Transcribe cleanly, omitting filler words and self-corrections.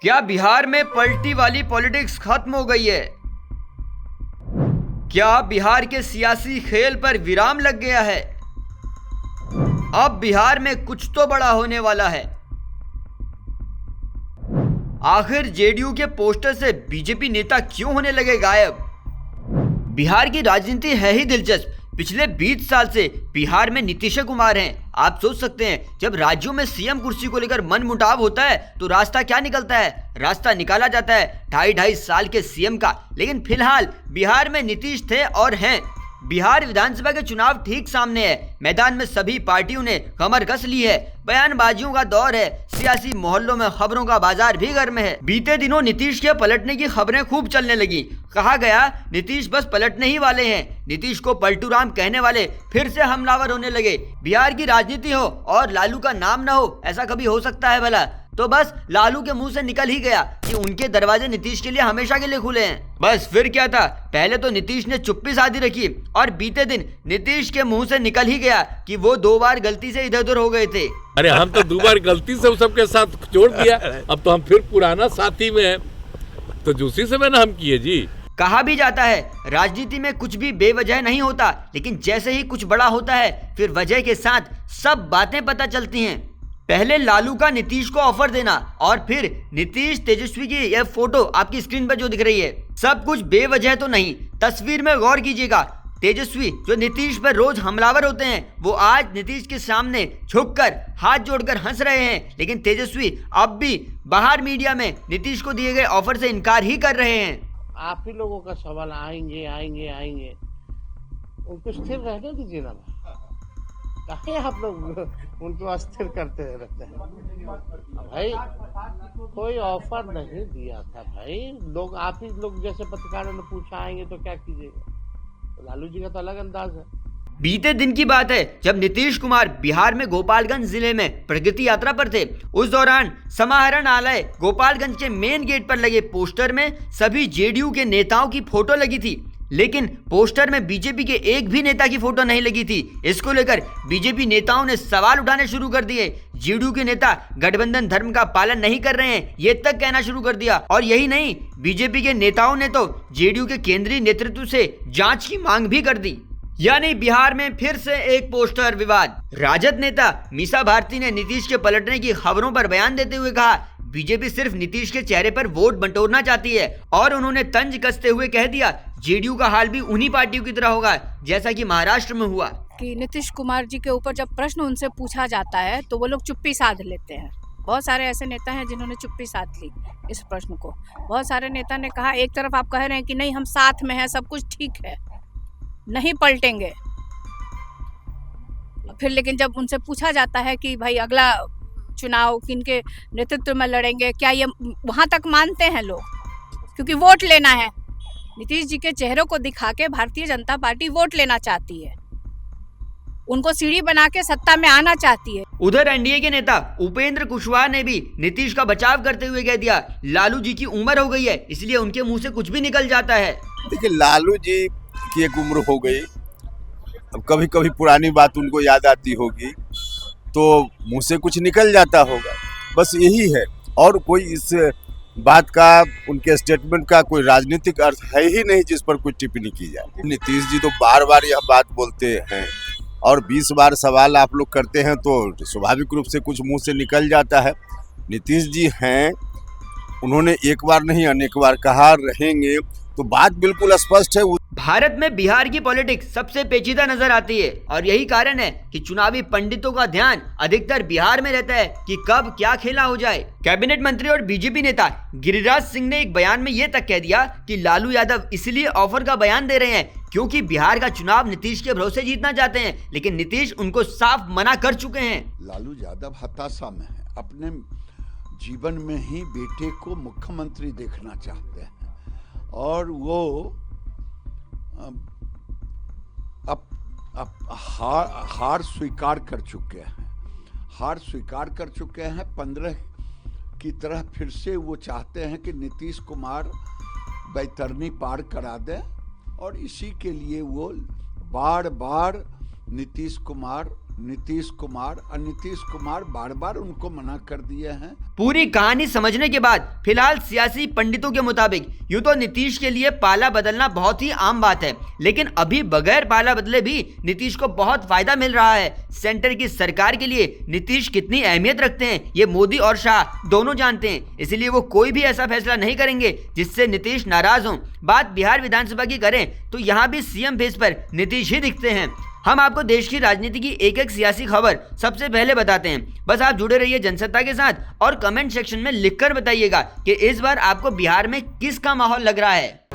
क्या बिहार में पलटी वाली पॉलिटिक्स खत्म हो गई है? क्या बिहार के सियासी खेल पर विराम लग गया है? अब बिहार में कुछ तो बड़ा होने वाला है। आखिर जेडीयू के पोस्टर से बीजेपी नेता क्यों होने लगे गायब? बिहार की राजनीति है ही दिलचस्प। पिछले 20 साल से बिहार में नीतीश कुमार हैं। आप सोच सकते हैं, जब राज्यों में सीएम कुर्सी को लेकर मनमुटाव होता है तो रास्ता क्या निकलता है? रास्ता निकाला जाता है ढाई साल के सीएम का। लेकिन फिलहाल बिहार में नीतीश थे और हैं। बिहार विधानसभा के चुनाव ठीक सामने है। मैदान में सभी पार्टियों ने कमर कस ली है। बयानबाजियों का दौर है। सियासी मोहल्लों में खबरों का बाजार भी गर्म है। बीते दिनों नीतीश के पलटने की खबरें खूब चलने लगी। कहा गया नीतीश बस पलटने ही वाले हैं। नीतीश को पलटू राम कहने वाले फिर से हमलावर होने लगे। बिहार की राजनीति हो और लालू का नाम न हो, ऐसा कभी हो सकता है भला? तो बस लालू के मुंह से निकल ही गया कि उनके दरवाजे नीतीश के लिए हमेशा के लिए खुले हैं। बस फिर क्या था, पहले तो नीतीश ने चुप्पी साधी रखी और बीते दिन नीतीश के मुंह से निकल ही गया कि वो 2 बार गलती से इधर उधर हो गए थे। अरे हम तो 2 बार गलती से सबके साथ जोड़ दिया, अब तो हम फिर पुराना साथी में हैं। तो उसी से मैंने हम किए जी। कहा भी जाता है राजनीति में कुछ भी बेवजह नहीं होता, लेकिन जैसे ही कुछ बड़ा होता है फिर वजह के साथ सब बातें पता चलती हैं। पहले लालू का नीतीश को ऑफर देना और फिर नीतीश तेजस्वी की यह फोटो आपकी स्क्रीन पर जो दिख रही है, सब कुछ बेवजह तो नहीं। तस्वीर में गौर कीजिएगा। तेजस्वी जो नीतीश पर रोज हमलावर होते हैं, वो आज नीतीश के सामने झुककर हाथ जोड़कर हंस रहे हैं। लेकिन तेजस्वी अब भी बाहर मीडिया में नीतीश को दिए गए ऑफर से इनकार ही कर रहे हैं। आप ही लोगों का सवाल आएंगे उनको स्थिर रहने दीजिए ना। काहे आप लोग उनको अस्थिर करते रहते हैं? भाई कोई ऑफर नहीं दिया था भाई। लोग आप ही लोग जैसे पत्रकारों ने पूछा आएंगे तो क्या कीजिएगा? तो लालू जी का तो अलग अंदाज है। बीते दिन की बात है जब नीतीश कुमार बिहार में गोपालगंज जिले में प्रगति यात्रा पर थे। उस दौरान समाहरणालय गोपालगंज के मेन गेट पर लगे पोस्टर में सभी जेडीयू के नेताओं की फोटो लगी थी, लेकिन पोस्टर में बीजेपी के एक भी नेता की फोटो नहीं लगी थी। इसको लेकर बीजेपी नेताओं ने सवाल उठाने शुरू कर दिए। जेडीयू के नेता गठबंधन धर्म का पालन नहीं कर रहे हैं, ये तक कहना शुरू कर दिया। और यही नहीं, बीजेपी के नेताओं ने तो जेडीयू के केंद्रीय नेतृत्व से जांच की मांग भी कर दी। यानी बिहार में फिर से एक पोस्टर विवाद। राजद नेता मीसा भारती ने नीतीश के पलटने की खबरों पर बयान देते हुए कहा, बीजेपी सिर्फ नीतीश के चेहरे पर वोट बंटोरना चाहती है। और उन्होंने तंज कसते हुए कह दिया, जेडीयू का हाल भी उन्हीं पार्टियों की तरह होगा जैसा कि महाराष्ट्र में हुआ। कि नीतीश कुमार जी के ऊपर जब प्रश्न उनसे पूछा जाता है तो वो लोग चुप्पी साध लेते हैं। बहुत सारे ऐसे नेता हैं जिन्होंने चुप्पी साध ली इस प्रश्न को। बहुत सारे नेता ने कहा, एक तरफ आप कह रहे हैं कि नहीं हम साथ में हैं, सब कुछ ठीक है, नहीं पलटेंगे, फिर लेकिन जब उनसे पूछा जाता है कि भाई अगला चुनाव किनके नेतृत्व में लड़ेंगे, क्या ये वहां तक मानते हैं लोग? क्योंकि वोट लेना है। नीतीश जी के चेहरों को दिखा के भारतीय जनता पार्टी वोट लेना चाहती है, उनको सीढ़ी बना के सत्ता में आना चाहती है। उधर एनडीए के नेता उपेंद्र कुशवाहा ने भी नीतीश का बचाव करते हुए कह दिया, लालू जी की उम्र हो गई है, इसलिए उनके मुंह से कुछ भी निकल जाता है। देखिए, लालू जी की एक उम्र हो गई, अब कभी कभी पुरानी बात उनको याद आती होगी तो मुंह से कुछ निकल जाता होगा, बस यही है। और कोई इस बात का, उनके स्टेटमेंट का कोई राजनीतिक अर्थ है ही नहीं जिस पर कोई टिप्पणी की जाए। नीतीश जी तो बार बार यह बात बोलते हैं और 20 बार सवाल आप लोग करते हैं तो स्वाभाविक रूप से कुछ मुंह से निकल जाता है। नीतीश जी हैं, उन्होंने एक बार नहीं अनेक बार कहा, रहेंगे, तो बात बिल्कुल स्पष्ट है। भारत में बिहार की पॉलिटिक्स सबसे पेचीदा नजर आती है और यही कारण है कि चुनावी पंडितों का ध्यान अधिकतर बिहार में रहता है कि कब क्या खेला हो जाए। कैबिनेट मंत्री और बीजेपी नेता गिरिराज सिंह ने एक बयान में ये तक कह दिया कि लालू यादव इसलिए ऑफर का बयान दे रहे हैं क्योंकि बिहार का चुनाव नीतीश के भरोसे जीतना चाहते हैं, लेकिन नीतीश उनको साफ मना कर चुके हैं। लालू यादव हताशा में है, अपने जीवन में ही बेटे को मुख्यमंत्री देखना चाहते हैं और वो अब हार स्वीकार कर चुके हैं। 15 की तरह फिर से वो चाहते हैं कि नीतीश कुमार बैतरनी पार करा दें और इसी के लिए वो बार बार नीतीश कुमार नीतीश कुमार और नीतीश कुमार बार बार उनको मना कर दिए हैं। पूरी कहानी समझने के बाद फिलहाल सियासी पंडितों के मुताबिक यूं तो नीतीश के लिए पाला बदलना बहुत ही आम बात है, लेकिन अभी बगैर पाला बदले भी नीतीश को बहुत फायदा मिल रहा है। सेंटर की सरकार के लिए नीतीश कितनी अहमियत रखते हैं ये मोदी और शाह दोनों जानते हैं, इसलिए वो कोई भी ऐसा फैसला नहीं करेंगे जिससे नीतीश नाराज हों। बात बिहार विधानसभा की करें तो यहाँ भी सीएम फेस पर नीतीश ही दिखते हैं। हम आपको देश की राजनीति की एक एक सियासी खबर सबसे पहले बताते हैं, बस आप जुड़े रहिए जनसत्ता के साथ और कमेंट सेक्शन में लिखकर बताइएगा कि इस बार आपको बिहार में किसका माहौल लग रहा है।